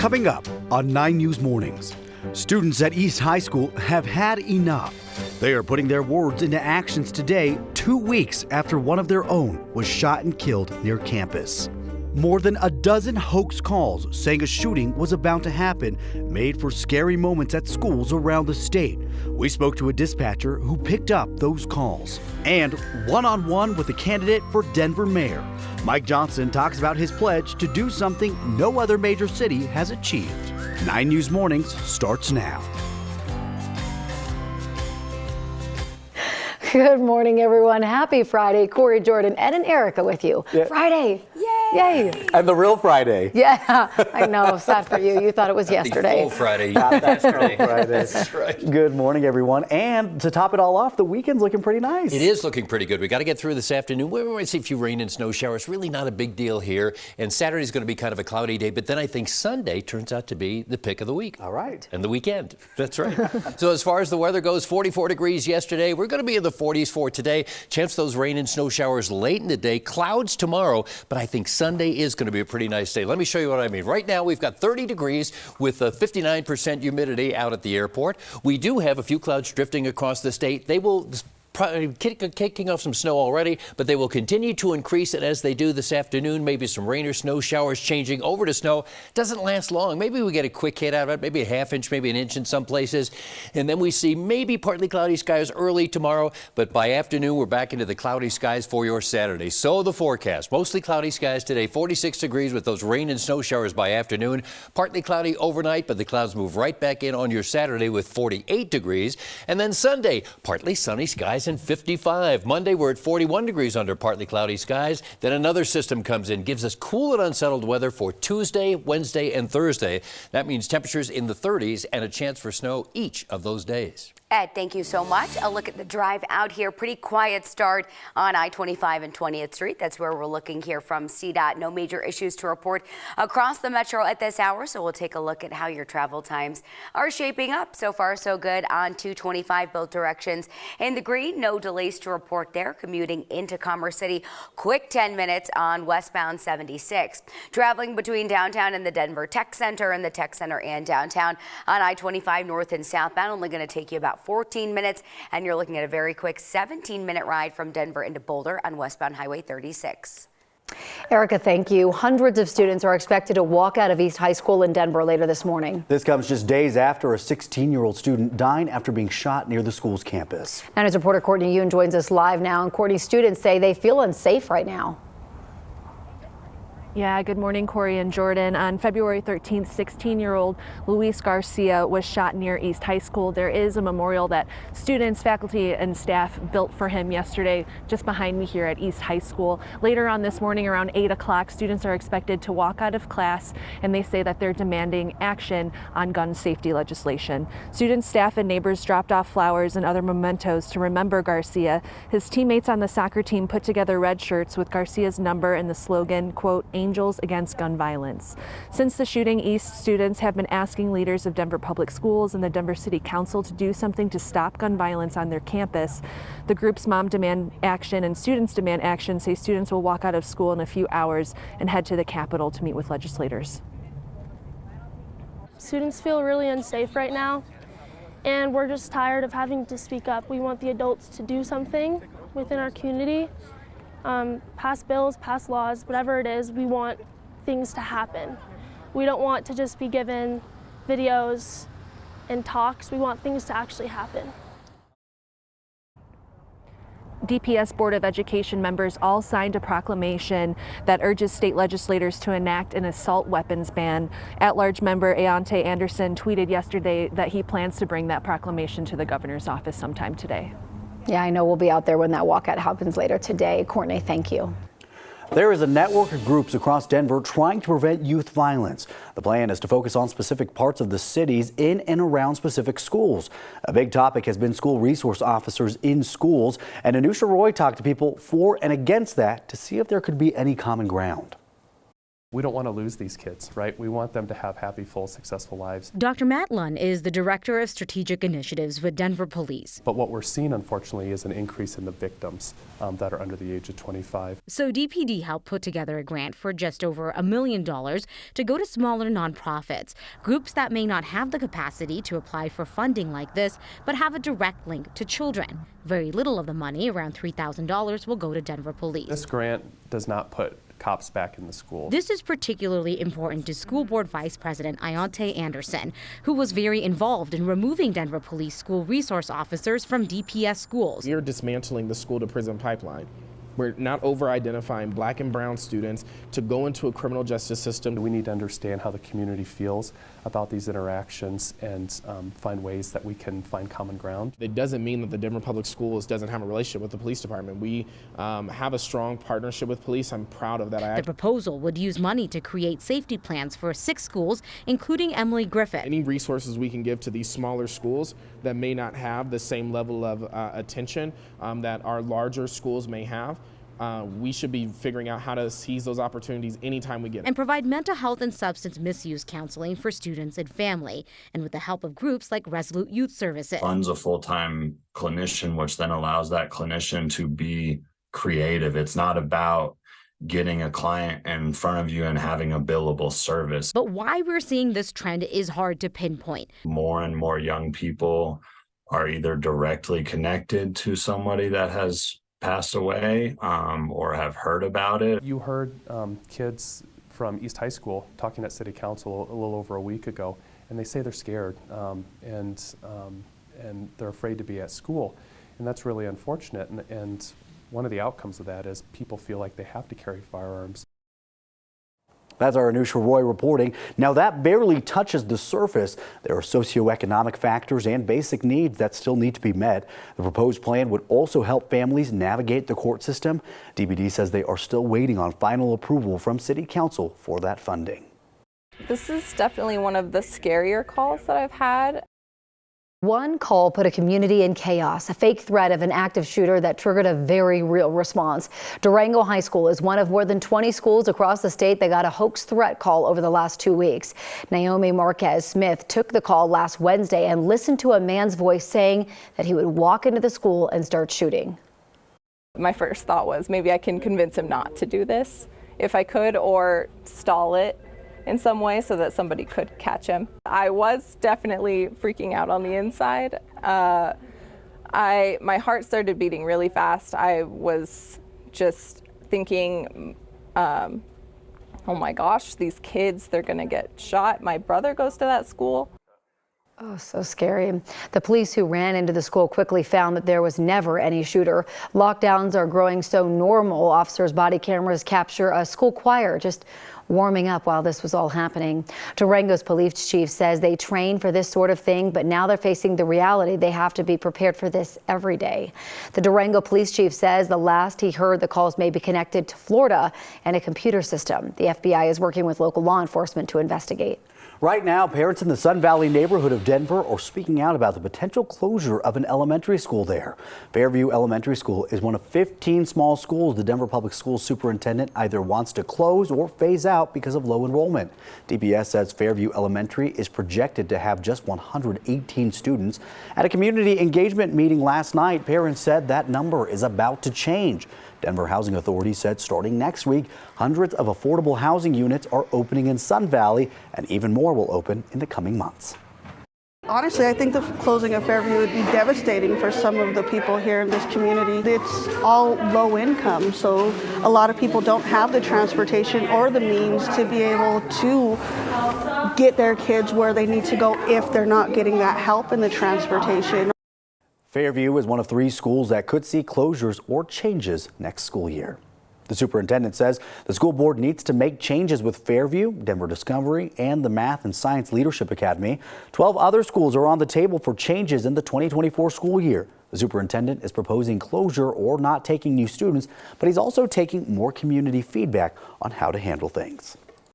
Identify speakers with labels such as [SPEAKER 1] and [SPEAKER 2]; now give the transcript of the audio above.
[SPEAKER 1] Coming up on 9 News Mornings, students at East High School have had enough. They are putting their words into actions today, 2 weeks after one of their own was shot and killed near campus. More than a dozen hoax calls saying a shooting was about to happen made for scary moments at schools around the state. We spoke to a dispatcher who picked up those calls. And one-on-one with a candidate for Denver mayor. Mike Johnson talks about his pledge to do something no other major city has achieved. 9 News Mornings starts now.
[SPEAKER 2] Good morning, everyone. Happy Friday. Corey, Jordan, Ed, and Erica with you. Yeah. Friday. Yay.
[SPEAKER 3] And the real Friday.
[SPEAKER 2] Yeah, I know. Sad for you. You thought it was yesterday.
[SPEAKER 4] The full Friday.
[SPEAKER 3] That's Friday.
[SPEAKER 4] That's right.
[SPEAKER 3] Good morning, everyone. And to top it all off, the weekend's looking pretty nice.
[SPEAKER 4] It is looking pretty good. We got to get through this afternoon. We might see a few rain and snow showers. Really not a big deal here. And Saturday's going to be kind of a cloudy day. But then I think Sunday turns out to be the pick of the week.
[SPEAKER 3] All right.
[SPEAKER 4] And the weekend. That's right. So as far as the weather goes, 44 degrees yesterday. We're going to be in the 40s for today. Chance those rain and snow showers late in the day. Clouds tomorrow. But I think Sunday is going to be a pretty nice day. Let me show you what I mean. Right now, we've got 30 degrees with a 59% humidity out at the airport. We do have a few clouds drifting across the state. They will kicking off some snow already, but they will continue to increase it as they do this afternoon. Maybe some rain or snow showers changing over to snow. Doesn't last long. Maybe we get a quick hit out of it, maybe a half inch, maybe an inch in some places. And then we see maybe partly cloudy skies early tomorrow, but by afternoon, we're back into the cloudy skies for your Saturday. So the forecast, mostly cloudy skies today, 46 degrees with those rain and snow showers by afternoon. Partly cloudy overnight, but the clouds move right back in on your Saturday with 48 degrees. And then Sunday, partly sunny skies and 55. Monday, we're at 41 degrees under partly cloudy skies. Then another system comes in, gives us cool and unsettled weather for Tuesday, Wednesday, and Thursday. That means temperatures in the 30s and a chance for snow each of those days.
[SPEAKER 5] Ed, thank you so much. A look at the drive out here. Pretty quiet start on I-25 and 20th Street. That's where we're looking here from CDOT. No major issues to report across the metro at this hour. So we'll take a look at how your travel times are shaping up. So far, so good on 225 both directions. In the green, no delays to report there. Commuting into Commerce City, quick 10 minutes on westbound 76. Traveling between downtown and the Denver Tech Center and the Tech Center and downtown on I-25 north and southbound. Only going to take you about 14 minutes, and you're looking at a very quick 17-minute ride from Denver into Boulder on westbound Highway 36.
[SPEAKER 2] Erica, thank you. Hundreds of students are expected to walk out of East High School in Denver later this morning.
[SPEAKER 3] This comes just days after a 16-year-old student died after being shot near the school's campus.
[SPEAKER 2] And as reporter Courtney Yoon joins us live now, and Courtney, students say they feel unsafe right now.
[SPEAKER 6] Yeah, good morning, Corey and Jordan. On February 13th, 16-year-old Luis Garcia was shot near East High School. There is a memorial that students, faculty, and staff built for him yesterday just behind me here at East High School. Later on this morning around 8 o'clock, students are expected to walk out of class, and they say that they're demanding action on gun safety legislation. Students, staff, and neighbors dropped off flowers and other mementos to remember Garcia. His teammates on the soccer team put together red shirts with Garcia's number and the slogan, quote, Angels Against Gun Violence. Since the shooting, East students have been asking leaders of Denver Public Schools and the Denver City Council to do something to stop gun violence on their campus. The group's Mom Demand Action and Students Demand Action say students will walk out of school in a few hours and head to the Capitol to meet with legislators.
[SPEAKER 7] Students feel really unsafe right now, and we're just tired of having to speak up. We want the adults to do something within our community. Pass bills, pass laws, whatever it is, we want things to happen. We don't want to just be given videos and talks. We want things to actually happen.
[SPEAKER 6] DPS Board of Education members all signed a proclamation that urges state legislators to enact an assault weapons ban. At-large member Aonte Anderson tweeted yesterday that he plans to bring that proclamation to the governor's office sometime today.
[SPEAKER 2] Yeah, I know we'll be out there when that walkout happens later today. Courtney, thank you.
[SPEAKER 3] There is a network of groups across Denver trying to prevent youth violence. The plan is to focus on specific parts of the cities in and around specific schools. A big topic has been school resource officers in schools, and Anusha Roy talked to people for and against that to see if there could be any common ground.
[SPEAKER 8] We don't want to lose these kids, right? We want them to have happy, full, successful lives.
[SPEAKER 9] Dr. Matt Lunn is the Director of Strategic Initiatives with Denver Police.
[SPEAKER 8] But what we're seeing, unfortunately, is an increase in the victims that are under the age of 25.
[SPEAKER 9] So DPD helped put together a grant for just over $1 million to go to smaller nonprofits, groups that may not have the capacity to apply for funding like this, but have a direct link to children. Very little of the money, around $3,000, will go to Denver Police.
[SPEAKER 8] This grant does not put cops back in the school.
[SPEAKER 9] This is particularly important to School Board Vice President Ionte Anderson, who was very involved in removing Denver Police school resource officers from DPS schools.
[SPEAKER 10] You're dismantling the school-to-prison pipeline. We're not over-identifying black and brown students to go into a criminal justice system.
[SPEAKER 8] We need to understand how the community feels about these interactions and find ways that we can find common ground.
[SPEAKER 10] It doesn't mean that the Denver Public Schools doesn't have a relationship with the police department. We have a strong partnership with police. I'm proud of that.
[SPEAKER 9] The proposal would use money to create safety plans for 6 schools, including Emily Griffith.
[SPEAKER 10] Any resources we can give to these smaller schools that may not have the same level of attention that our larger schools may have, we should be figuring out how to seize those opportunities anytime we get them.
[SPEAKER 9] And provide mental health and substance misuse counseling for students and family, and with the help of groups like Resolute Youth Services.
[SPEAKER 11] Funds a full-time clinician, which then allows that clinician to be creative. It's not about getting a client in front of you and having a billable service.
[SPEAKER 9] But why we're seeing this trend is hard to pinpoint.
[SPEAKER 11] More and more young people are either directly connected to somebody that has passed away or have heard about it.
[SPEAKER 8] You heard kids from East High School talking at City Council a little over a week ago, and they say they're scared and they're afraid to be at school, and that's really unfortunate. And one of the outcomes of that is people feel like they have to carry firearms.
[SPEAKER 3] That's our Anusha Roy reporting. Now that barely touches the surface. There are socioeconomic factors and basic needs that still need to be met. The proposed plan would also help families navigate the court system. DPD says they are still waiting on final approval from City Council for that funding.
[SPEAKER 12] This is definitely one of the scarier calls that I've had.
[SPEAKER 2] One call put a community in chaos, a fake threat of an active shooter that triggered a very real response. Durango High School is one of more than 20 schools across the state that got a hoax threat call over the last 2 weeks. Naomi Marquez Smith took the call last Wednesday and listened to a man's voice saying that he would walk into the school and start shooting.
[SPEAKER 12] My first thought was maybe I can convince him not to do this if I could, or stall it in some way so that somebody could catch him. I was definitely freaking out on the inside. My heart started beating really fast. I was just thinking, oh my gosh, these kids, they're gonna get shot. My brother goes to that school.
[SPEAKER 2] Oh, so scary. The police who ran into the school quickly found that there was never any shooter. Lockdowns are growing so normal. Officers' body cameras capture a school choir just warming up while this was all happening. Durango's police chief says they train for this sort of thing, but now they're facing the reality they have to be prepared for this every day. The Durango police chief says the last he heard, the calls may be connected to Florida and a computer system. The FBI is working with local law enforcement to investigate.
[SPEAKER 3] Right now, parents in the Sun Valley neighborhood of Denver are speaking out about the potential closure of an elementary school there. Fairview Elementary School is one of 15 small schools the Denver Public Schools superintendent either wants to close or phase out because of low enrollment. DPS says Fairview Elementary is projected to have just 118 students. At a community engagement meeting last night, parents said that number is about to change. Denver Housing Authority said starting next week, hundreds of affordable housing units are opening in Sun Valley, and even more will open in the coming months.
[SPEAKER 13] Honestly, I think the closing of Fairview would be devastating for some of the people here in this community. It's all low income, so a lot of people don't have the transportation or the means to be able to get their kids where they need to go if they're not getting that help in the transportation.
[SPEAKER 3] Fairview is one of 3 schools that could see closures or changes next school year. The superintendent says the school board needs to make changes with Fairview, Denver Discovery, and the Math and Science Leadership Academy. 12 other schools are on the table for changes in the 2024 school year. The superintendent is proposing closure or not taking new students, but he's also taking more community feedback on how to handle things.